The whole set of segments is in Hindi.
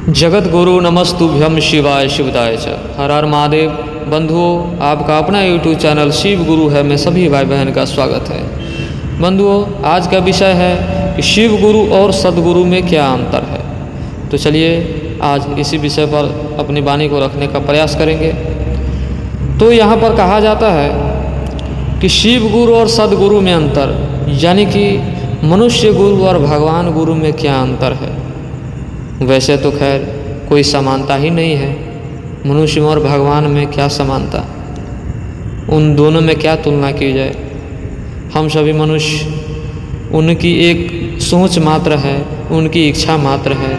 जगत गुरु नमस्तुभ्यम शिवाय शिवदाय च। हर हर महादेव। बंधुओं, आपका अपना यूट्यूब चैनल शिव गुरु है में सभी भाई बहन का स्वागत है। बंधुओं, आज का विषय है कि शिव गुरु और सदगुरु में क्या अंतर है। तो चलिए आज इसी विषय पर अपनी वाणी को रखने का प्रयास करेंगे। तो यहाँ पर कहा जाता है कि शिव गुरु और सदगुरु में अंतर, यानी कि मनुष्य गुरु और भगवान गुरु में क्या अंतर है। वैसे तो खैर कोई समानता ही नहीं है। मनुष्य और भगवान में क्या समानता, उन दोनों में क्या तुलना की जाए। हम सभी मनुष्य, उनकी एक सोच मात्र है, उनकी इच्छा मात्र है।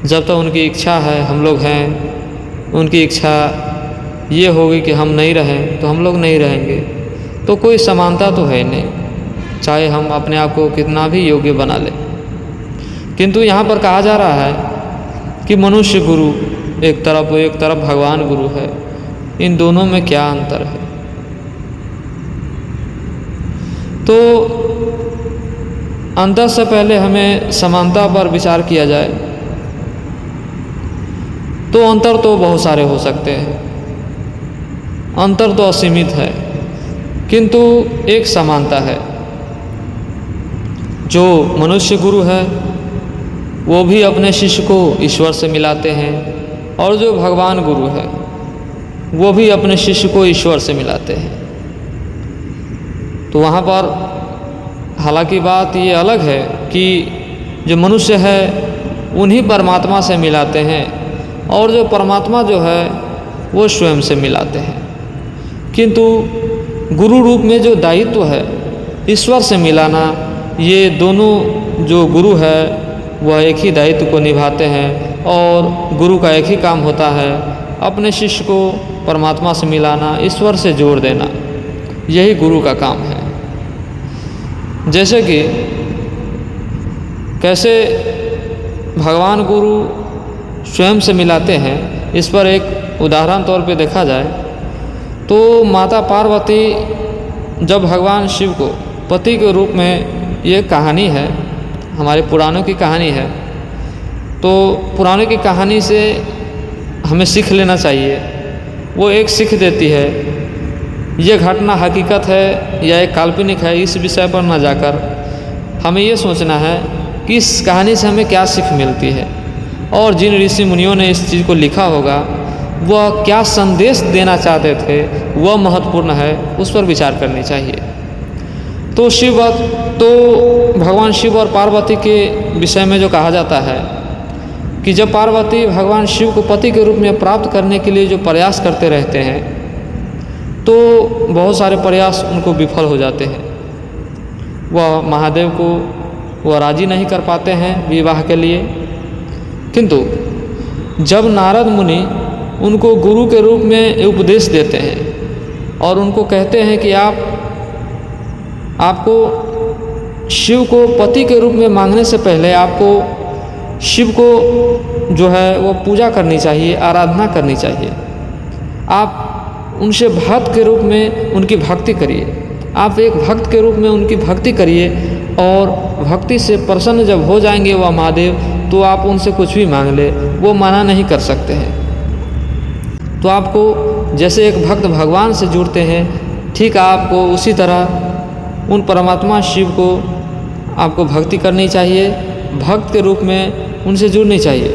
जब तक उनकी इच्छा है हम लोग हैं, उनकी इच्छा ये होगी कि हम नहीं रहें तो हम लोग नहीं रहेंगे। तो कोई समानता तो है नहीं, चाहे हम अपने आप को कितना भी योग्य बना लें। किंतु यहाँ पर कहा जा रहा है कि मनुष्य गुरु एक तरफ भगवान गुरु है। इन दोनों में क्या अंतर है। तो अंतर से पहले हमें समानता पर विचार किया जाए तो अंतर तो बहुत सारे हो सकते हैं। अंतर तो असीमित है, किंतु एक समानता है। जो मनुष्य गुरु है वो भी अपने शिष्य को ईश्वर से मिलाते हैं, और जो भगवान गुरु है वो भी अपने शिष्य को ईश्वर से मिलाते हैं। तो वहाँ पर हालांकि बात ये अलग है कि जो मनुष्य है उन्हीं परमात्मा से मिलाते हैं, और जो परमात्मा जो है वो स्वयं से मिलाते हैं। किंतु गुरु रूप में जो दायित्व है ईश्वर से मिलाना, ये दोनों जो गुरु है वह एक ही दायित्व को निभाते हैं, और गुरु का एक ही काम होता है अपने शिष्य को परमात्मा से मिलाना, ईश्वर से जोड़ देना। यही गुरु का काम है। जैसे कि कैसे भगवान गुरु स्वयं से मिलाते हैं, इस पर एक उदाहरण तौर पे देखा जाए तो माता पार्वती जब भगवान शिव को पति के रूप में, ये कहानी है, हमारे पुराणों की कहानी है, तो पुराणों की कहानी से हमें सीख लेना चाहिए। वो एक सीख देती है। ये घटना हकीकत है या एक काल्पनिक है, इस विषय पर न जाकर हमें ये सोचना है कि इस कहानी से हमें क्या सीख मिलती है, और जिन ऋषि मुनियों ने इस चीज़ को लिखा होगा वह क्या संदेश देना चाहते थे, वह महत्वपूर्ण है, उस पर विचार करनी चाहिए। तो भगवान शिव और पार्वती के विषय में जो कहा जाता है कि जब पार्वती भगवान शिव को पति के रूप में प्राप्त करने के लिए जो प्रयास करते रहते हैं, तो बहुत सारे प्रयास उनको विफल हो जाते हैं। वह महादेव को वह राजी नहीं कर पाते हैं विवाह के लिए। किंतु जब नारद मुनि उनको गुरु के रूप में उपदेश देते हैं और उनको कहते हैं कि आपको शिव को पति के रूप में मांगने से पहले आपको शिव को जो है वो पूजा करनी चाहिए, आराधना करनी चाहिए। आप उनसे भक्त के रूप में उनकी भक्ति करिए। आप एक भक्त के रूप में उनकी भक्ति करिए, और भक्ति से प्रसन्न जब हो जाएंगे वह महादेव, तो आप उनसे कुछ भी मांग ले, वो मना नहीं कर सकते हैं। तो आपको जैसे एक भक्त भगवान से जुड़ते हैं, ठीक आपको उसी तरह उन परमात्मा शिव को आपको भक्ति करनी चाहिए, भक्त के रूप में उनसे जुड़नी चाहिए।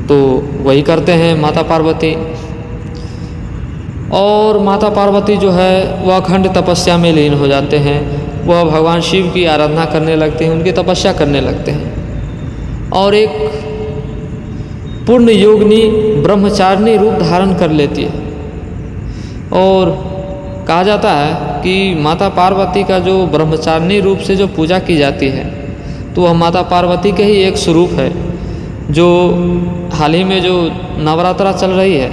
तो वही करते हैं माता पार्वती। और माता पार्वती जो है वह अखंड तपस्या में लीन हो जाते हैं। वह भगवान शिव की आराधना करने लगते हैं, उनकी तपस्या करने लगते हैं, और एक पूर्ण योगिनी ब्रह्मचारिणी रूप धारण कर लेती है। और कहा जाता है कि माता पार्वती का जो ब्रह्मचारिणी रूप से जो पूजा की जाती है, तो वह माता पार्वती के ही एक स्वरूप है। जो हाल ही में जो नवरात्रा चल रही है,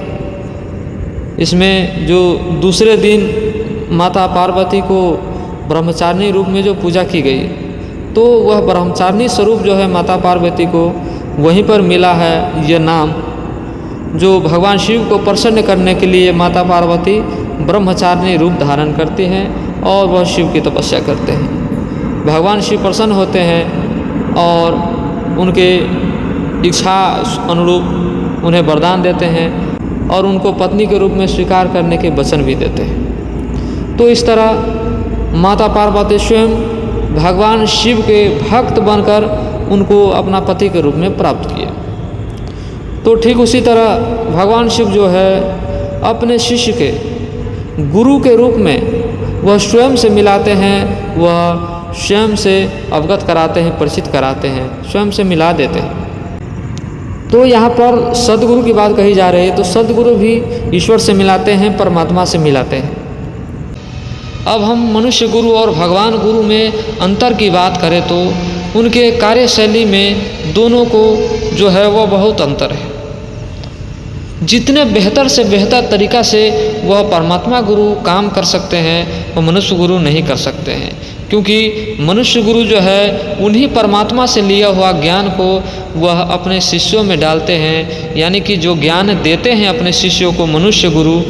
इसमें जो दूसरे दिन माता पार्वती को ब्रह्मचारिणी रूप में जो पूजा की गई, तो वह ब्रह्मचारिणी स्वरूप जो है माता पार्वती को वहीं पर मिला है यह नाम। जो भगवान शिव को प्रसन्न करने के लिए माता पार्वती ब्रह्मचारिणी रूप धारण करती हैं और वह शिव की तपस्या करते हैं। भगवान शिव प्रसन्न होते हैं और उनके इच्छा अनुरूप उन्हें वरदान देते हैं और उनको पत्नी के रूप में स्वीकार करने के वचन भी देते हैं। तो इस तरह माता पार्वती स्वयं भगवान शिव के भक्त बनकर उनको अपना पति के रूप में प्राप्त किए। तो ठीक उसी तरह भगवान शिव जो है अपने शिष्य के गुरु के रूप में वह स्वयं से मिलाते हैं, वह स्वयं से अवगत कराते हैं, परिचित कराते हैं, स्वयं से मिला देते हैं। तो यहाँ पर सद्गुरु की बात कही जा रही है, तो सद्गुरु भी ईश्वर से मिलाते हैं, परमात्मा से मिलाते हैं। अब हम मनुष्य गुरु और भगवान गुरु में अंतर की बात करें तो उनके कार्यशैली में दोनों को जो है वह बहुत अंतर है। जितने बेहतर से बेहतर तरीक़ा से वह परमात्मा गुरु काम कर सकते हैं वह मनुष्य गुरु नहीं कर सकते हैं, क्योंकि मनुष्य गुरु जो है उन्हीं परमात्मा से लिया हुआ ज्ञान को वह अपने शिष्यों में डालते हैं, यानी कि जो ज्ञान देते हैं अपने शिष्यों को मनुष्य गुरु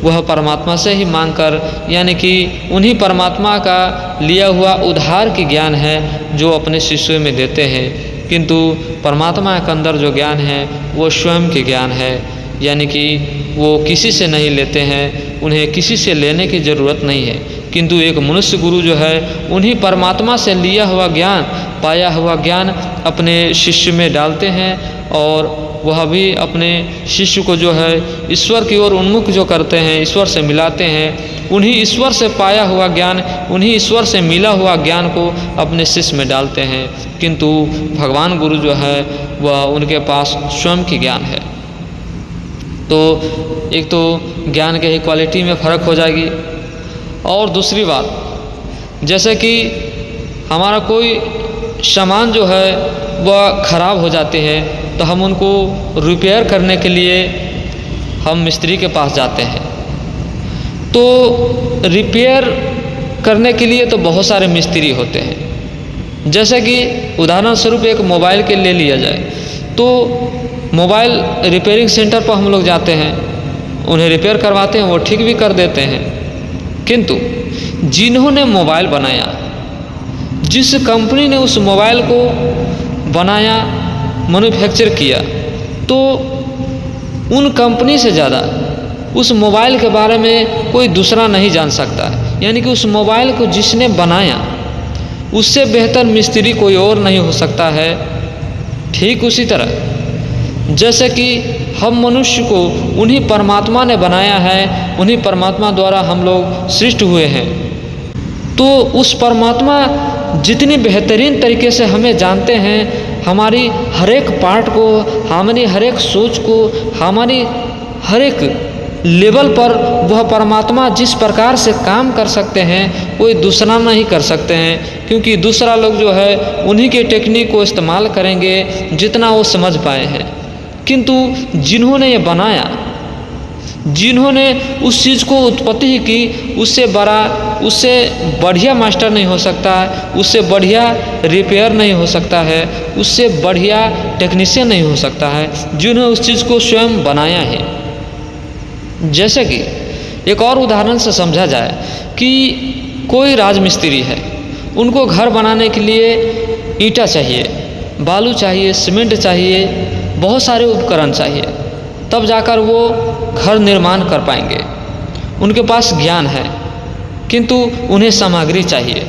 वह परमात्मा से ही मांगकर, यानी कि उन्हीं परमात्मा का लिया हुआ उद्धार की ज्ञान है जो अपने शिष्यों में देते हैं। किंतु परमात्मा के अंदर जो ज्ञान है वो स्वयं के ज्ञान है, यानी कि वो किसी से नहीं लेते हैं, उन्हें किसी से लेने की ज़रूरत नहीं है। किंतु एक मनुष्य गुरु जो है उन्हीं परमात्मा से लिया हुआ ज्ञान, पाया हुआ ज्ञान अपने शिष्य में डालते हैं और वह भी अपने शिष्य को जो है ईश्वर की ओर उन्मुख जो करते हैं, ईश्वर से मिलाते हैं। उन्हीं ईश्वर से पाया हुआ ज्ञान, उन्हीं ईश्वर से मिला हुआ ज्ञान को अपने शिष्य में डालते हैं। किंतु भगवान गुरु जो है वह उनके पास स्वयं की ज्ञान है। तो एक तो ज्ञान के ही क्वालिटी में फ़र्क हो जाएगी, और दूसरी बात जैसे कि हमारा कोई सामान जो है वह ख़राब हो जाते हैं तो हम उनको रिपेयर करने के लिए हम मिस्त्री के पास जाते हैं। तो रिपेयर करने के लिए तो बहुत सारे मिस्त्री होते हैं। जैसे कि उदाहरण स्वरूप एक मोबाइल के ले लिया जाए तो मोबाइल रिपेयरिंग सेंटर पर हम लोग जाते हैं, उन्हें रिपेयर करवाते हैं, वो ठीक भी कर देते हैं। किंतु जिन्होंने मोबाइल बनाया, जिस कंपनी ने उस मोबाइल को बनाया, मैन्युफैक्चर किया, तो उन कंपनी से ज़्यादा उस मोबाइल के बारे में कोई दूसरा नहीं जान सकता। यानी कि उस मोबाइल को जिसने बनाया उससे बेहतर मिस्त्री कोई और नहीं हो सकता है। ठीक उसी तरह जैसे कि हम मनुष्य को उन्हीं परमात्मा ने बनाया है, उन्हीं परमात्मा द्वारा हम लोग सृष्ट हुए हैं। तो उस परमात्मा जितनी बेहतरीन तरीके से हमें जानते हैं, हमारी हर एक पार्ट को, हमारी हर एक सोच को, हमारी हर एक लेवल पर वह परमात्मा जिस प्रकार से काम कर सकते हैं कोई दूसरा नहीं कर सकते हैं। क्योंकि दूसरा लोग जो है उन्हीं के टेक्निक को इस्तेमाल करेंगे जितना वो समझ पाए हैं। किंतु जिन्होंने ये बनाया, जिन्होंने उस चीज़ को उत्पत्ति की, उससे बड़ा, उससे बढ़िया मास्टर नहीं हो सकता है, उससे बढ़िया रिपेयर नहीं हो सकता है, उससे बढ़िया टेक्नीशियन नहीं हो सकता है, जिन्होंने उस चीज़ को स्वयं बनाया है। जैसे कि एक और उदाहरण से समझा जाए कि कोई राजमिस्त्री है, उनको घर बनाने के लिए ईंटा चाहिए, बालू चाहिए, सीमेंट चाहिए, बहुत सारे उपकरण चाहिए, तब जाकर वो घर निर्माण कर पाएंगे। उनके पास ज्ञान है किंतु उन्हें सामग्री चाहिए,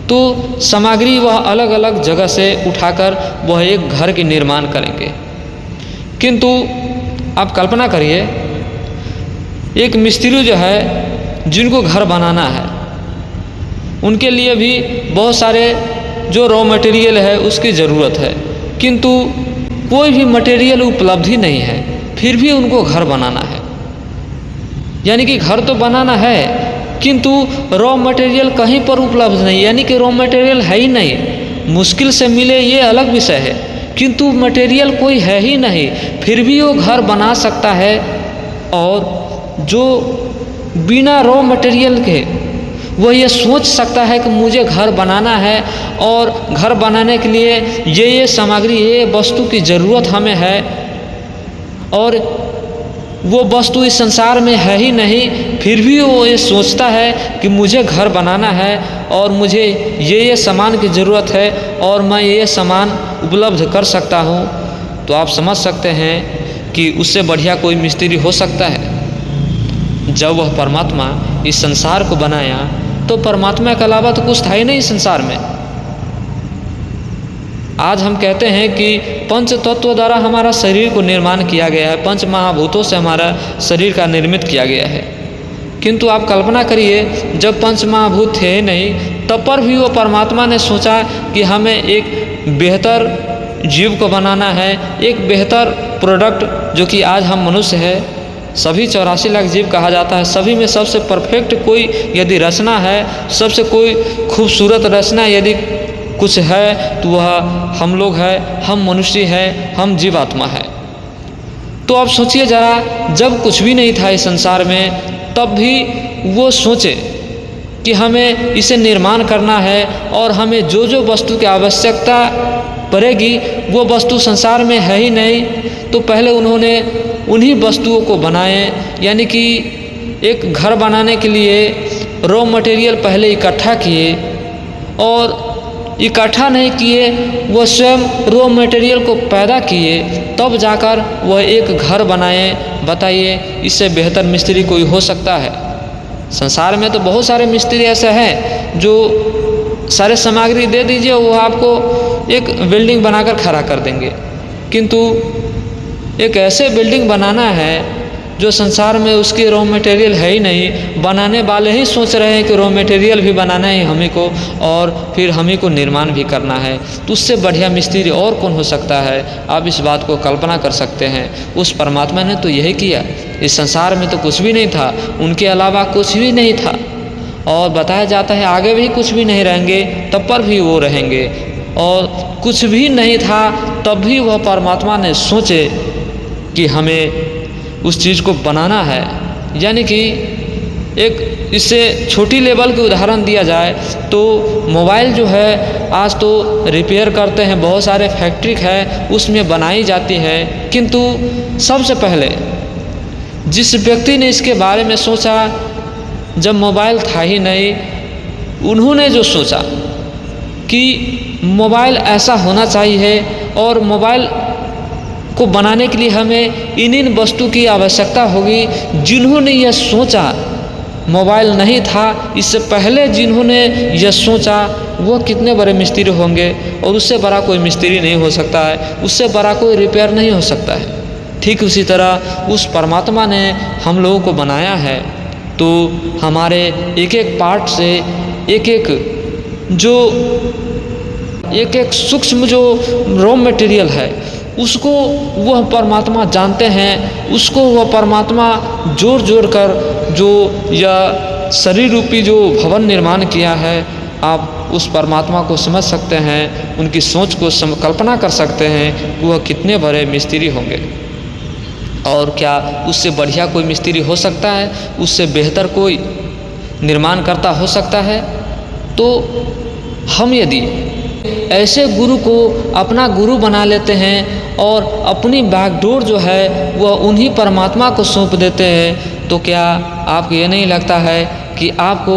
तो सामग्री वह अलग अलग जगह से उठाकर वह एक घर के निर्माण करेंगे। किंतु आप कल्पना करिए, एक मिस्त्री जो है जिनको घर बनाना है, उनके लिए भी बहुत सारे जो रॉ मटेरियल है उसकी ज़रूरत है, किंतु कोई भी मटेरियल उपलब्ध ही नहीं है, फिर भी उनको घर बनाना है। यानी कि घर तो बनाना है किंतु रॉ मटेरियल कहीं पर उपलब्ध नहीं, यानी कि रॉ मटेरियल है ही नहीं। मुश्किल से मिले ये अलग विषय है, किंतु मटेरियल कोई है ही नहीं, फिर भी वो घर बना सकता है। और जो बिना रॉ मटेरियल के वह ये सोच सकता है कि मुझे घर बनाना है और घर बनाने के लिए ये सामग्री, ये वस्तु की ज़रूरत हमें है, और वो वस्तु इस संसार में है ही नहीं, फिर भी वो ये सोचता है कि मुझे घर बनाना है और मुझे ये सामान की ज़रूरत है और मैं ये सामान उपलब्ध कर सकता हूँ, तो आप समझ सकते हैं कि उससे बढ़िया कोई मिस्त्री हो सकता है। जब वह परमात्मा इस संसार को बनाया तो परमात्मा के अलावा तो कुछ था ही नहीं संसार में। आज हम कहते हैं कि पंच तत्व द्वारा हमारा शरीर को निर्माण किया गया है, पंच महाभूतों से हमारा शरीर का निर्मित किया गया है। किंतु आप कल्पना करिए, जब पंच महाभूत थे नहीं तब पर भी वो परमात्मा ने सोचा कि हमें एक बेहतर जीव को बनाना है, एक बेहतर प्रोडक्ट, जो कि आज हम मनुष्य है। सभी 84 लाख जीव कहा जाता है, सभी में सबसे परफेक्ट कोई यदि रचना है, सबसे कोई खूबसूरत रचना यदि कुछ है तो वह हम लोग हैं, हम मनुष्य हैं, हम जीवात्मा है। तो आप सोचिए ज़रा, जब कुछ भी नहीं था इस संसार में तब भी वो सोचे कि हमें इसे निर्माण करना है और हमें जो जो वस्तु की आवश्यकता पड़ेगी वो वस्तु संसार में है ही नहीं, तो पहले उन्होंने उन्हीं वस्तुओं को बनाए। यानी कि एक घर बनाने के लिए रॉ मटेरियल पहले इकट्ठा किए, और इकट्ठा नहीं किए, वो स्वयं रॉ मटेरियल को पैदा किए, तब जाकर वह एक घर बनाए। बताइए, इससे बेहतर मिस्त्री कोई हो सकता है? संसार में तो बहुत सारे मिस्त्री ऐसे हैं जो सारे सामग्री दे दीजिए वो आपको एक बिल्डिंग बनाकर खड़ा कर देंगे, किंतु एक ऐसे बिल्डिंग बनाना है जो संसार में उसकी रॉ मटेरियल है ही नहीं, बनाने वाले ही सोच रहे हैं कि रॉ मटेरियल भी बनाना है हमें को और फिर हमें को निर्माण भी करना है, तो उससे बढ़िया मिस्त्री और कौन हो सकता है? आप इस बात को कल्पना कर सकते हैं। उस परमात्मा ने तो यही किया। इस संसार में तो कुछ भी नहीं था, उनके अलावा कुछ भी नहीं था, और बताया जाता है आगे भी कुछ भी नहीं रहेंगे, तब पर भी वो रहेंगे। और कुछ भी नहीं था तब भी वह परमात्मा ने सोचे कि हमें उस चीज़ को बनाना है। यानी कि एक इससे छोटी लेवल की उदाहरण दिया जाए तो मोबाइल जो है आज तो रिपेयर करते हैं, बहुत सारे फैक्ट्री है उसमें बनाई जाती है, किंतु सबसे पहले जिस व्यक्ति ने इसके बारे में सोचा, जब मोबाइल था ही नहीं, उन्होंने जो सोचा कि मोबाइल ऐसा होना चाहिए और मोबाइल को बनाने के लिए हमें इन वस्तु की आवश्यकता होगी। जिन्होंने यह सोचा, मोबाइल नहीं था इससे पहले जिन्होंने यह सोचा, वो कितने बड़े मिस्त्री होंगे, और उससे बड़ा कोई मिस्त्री नहीं हो सकता है, उससे बड़ा कोई रिपेयर नहीं हो सकता है। ठीक उसी तरह उस परमात्मा ने हम लोगों को बनाया है, तो हमारे एक एक पार्ट से एक एक सूक्ष्म जो रॉ मटेरियल है उसको वह परमात्मा जानते हैं, उसको वह परमात्मा जोड़ कर जो यह शरीर रूपी जो भवन निर्माण किया है, आप उस परमात्मा को समझ सकते हैं, उनकी सोच को कल्पना कर सकते हैं कि वह कितने बड़े मिस्त्री होंगे। और क्या उससे बढ़िया कोई मिस्त्री हो सकता है? उससे बेहतर कोई निर्माण करता हो सकता है? तो हम यदि ऐसे गुरु को अपना गुरु बना लेते हैं और अपनी बागडोर जो है वह उन्हीं परमात्मा को सौंप देते हैं, तो क्या आपको ये नहीं लगता है कि आपको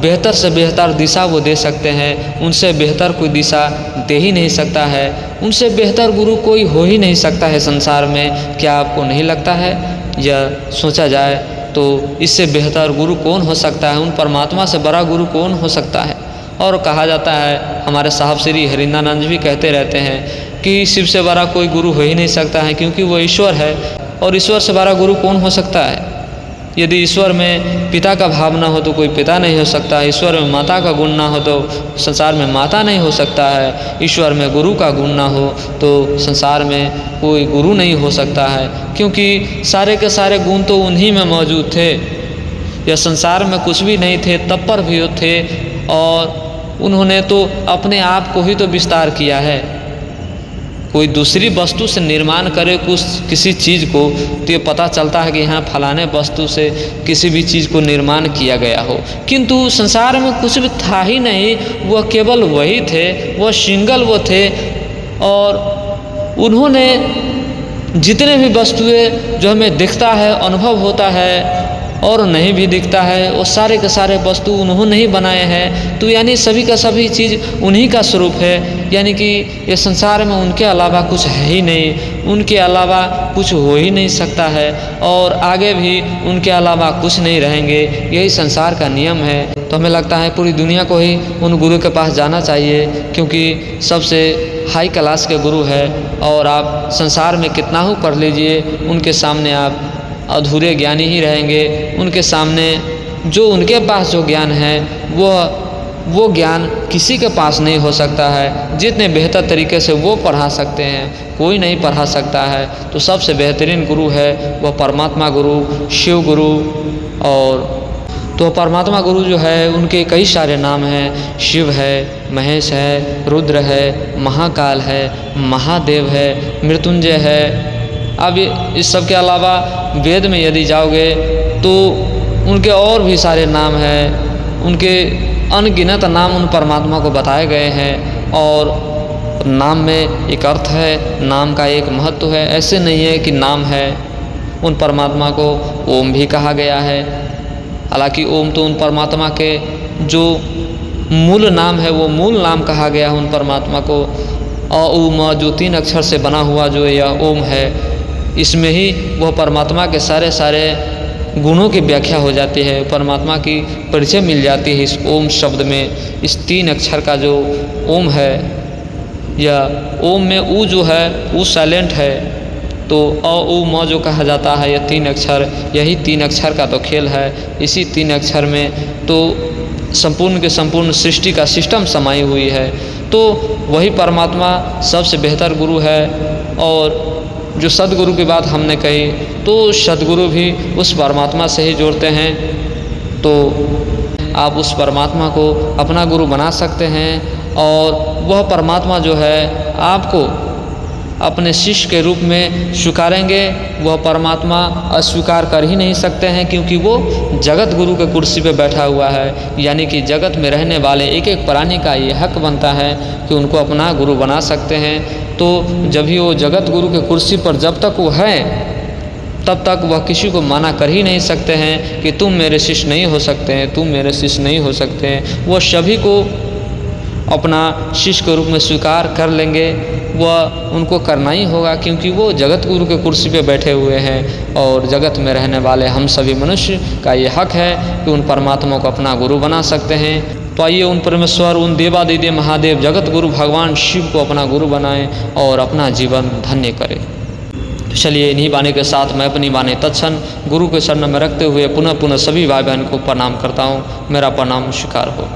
बेहतर से बेहतर दिशा वो दे सकते हैं? उनसे बेहतर कोई दिशा दे ही नहीं सकता है, उनसे बेहतर गुरु कोई हो ही नहीं सकता है संसार में। क्या आपको नहीं लगता है? यह सोचा जाए तो इससे बेहतर गुरु कौन हो सकता है? उन परमात्मा से बड़ा गुरु कौन हो सकता है? और कहा जाता है, हमारे साहब श्री हरिंद्रानंद भी कहते रहते हैं कि शिव से बड़ा कोई गुरु हो ही नहीं सकता है, क्योंकि वो ईश्वर है, और ईश्वर से बड़ा गुरु कौन हो सकता है? यदि ईश्वर में पिता का भाव ना हो तो कोई पिता नहीं हो सकता है, ईश्वर में माता का गुण ना हो तो संसार में माता नहीं हो सकता है, ईश्वर में गुरु का गुण ना हो तो संसार में कोई गुरु नहीं हो सकता है, क्योंकि सारे के सारे गुण तो उन्हीं में मौजूद थे। यह संसार में कुछ भी नहीं थे तब पर भी वो थे, और उन्होंने तो अपने आप को ही तो विस्तार किया है। कोई दूसरी वस्तु से निर्माण करे किसी चीज़ को तो ये पता चलता है कि यहाँ फलाने वस्तु से किसी भी चीज़ को निर्माण किया गया हो, किंतु संसार में कुछ भी था ही नहीं, वह केवल वही थे, वह सिंगल वो थे, और उन्होंने जितने भी वस्तुएं जो हमें दिखता है, अनुभव होता है और नहीं भी दिखता है, वो सारे के सारे वस्तु उन्होंने ही बनाए हैं। तो यानी सभी का सभी चीज़ उन्हीं का स्वरूप है, यानी कि ये संसार में उनके अलावा कुछ है ही नहीं, उनके अलावा कुछ हो ही नहीं सकता है और आगे भी उनके अलावा कुछ नहीं रहेंगे। यही संसार का नियम है। तो हमें लगता है पूरी दुनिया को ही उन गुरु के पास जाना चाहिए, क्योंकि सबसे हाई क्लास के गुरु है। और आप संसार में कितना ही पढ़ लीजिए, उनके सामने आप अधूरे ज्ञानी ही रहेंगे। उनके सामने जो उनके पास जो ज्ञान है वो ज्ञान किसी के पास नहीं हो सकता है। जितने बेहतर तरीके से वो पढ़ा सकते हैं, कोई नहीं पढ़ा सकता है। तो सबसे बेहतरीन गुरु है वह परमात्मा गुरु, शिव गुरु। और तो परमात्मा गुरु जो है उनके कई सारे नाम हैं। शिव है, महेश है, रुद्र है, महाकाल है, महादेव है, मृत्युंजय है। अब इस सब के अलावा वेद में यदि जाओगे तो उनके और भी सारे नाम हैं। उनके अनगिनत नाम उन परमात्मा को बताए गए हैं और नाम में एक अर्थ है, नाम का एक महत्व है। ऐसे नहीं है कि नाम है, उन परमात्मा को ओम भी कहा गया है। हालांकि ओम तो उन परमात्मा के जो मूल नाम है वो मूल नाम कहा गया है उन परमात्मा को। अ उ म जो 3 अक्षर से बना हुआ जो यह ओम है, इसमें ही वह परमात्मा के सारे सारे गुणों की व्याख्या हो जाती है, परमात्मा की परिचय मिल जाती है इस ओम शब्द में। इस 3 अक्षर का जो ओम है, यह ओम में उ जो है वो साइलेंट है, तो अ उ म जो कहा जाता है यह 3 अक्षर, यही 3 अक्षर का तो खेल है। इसी 3 अक्षर में तो संपूर्ण के संपूर्ण सृष्टि का सिस्टम समाई हुई है। तो वही परमात्मा सबसे बेहतर गुरु है। और जो सदगुरु की बात हमने कही, तो सदगुरु भी उस परमात्मा से ही जोड़ते हैं। तो आप उस परमात्मा को अपना गुरु बना सकते हैं और वह परमात्मा जो है आपको अपने शिष्य के रूप में स्वीकारेंगे। वह परमात्मा अस्वीकार कर ही नहीं सकते हैं, क्योंकि वो जगत गुरु के कुर्सी पे बैठा हुआ है। यानी कि जगत में रहने वाले एक एक प्राणी का ये हक बनता है कि उनको अपना गुरु बना सकते हैं। तो जब भी वो जगत गुरु के कुर्सी पर जब तक वो है, तब तक वह किसी को माना कर ही नहीं सकते हैं कि तुम मेरे शिष्य नहीं हो सकते हैं, तुम मेरे शिष्य नहीं हो सकते हैं। वह सभी को अपना शिष्य के रूप में स्वीकार कर लेंगे। वह उनको करना ही होगा, क्योंकि वो जगत गुरु के कुर्सी पे बैठे हुए हैं और जगत में रहने वाले हम सभी मनुष्य का ये हक है कि उन परमात्मा को अपना गुरु बना सकते हैं। तो आइए उन परमेश्वर, उन देवादिदेव महादेव जगत गुरु भगवान शिव को अपना गुरु बनाएं और अपना जीवन धन्य करें। चलिए इन्हीं बाणी के साथ मैं अपनी बाणी तत्क्षण गुरु के शरण में रखते हुए पुनः पुनः सभी भाई बहन को प्रणाम करता हूँ। मेरा प्रणाम स्वीकार हो।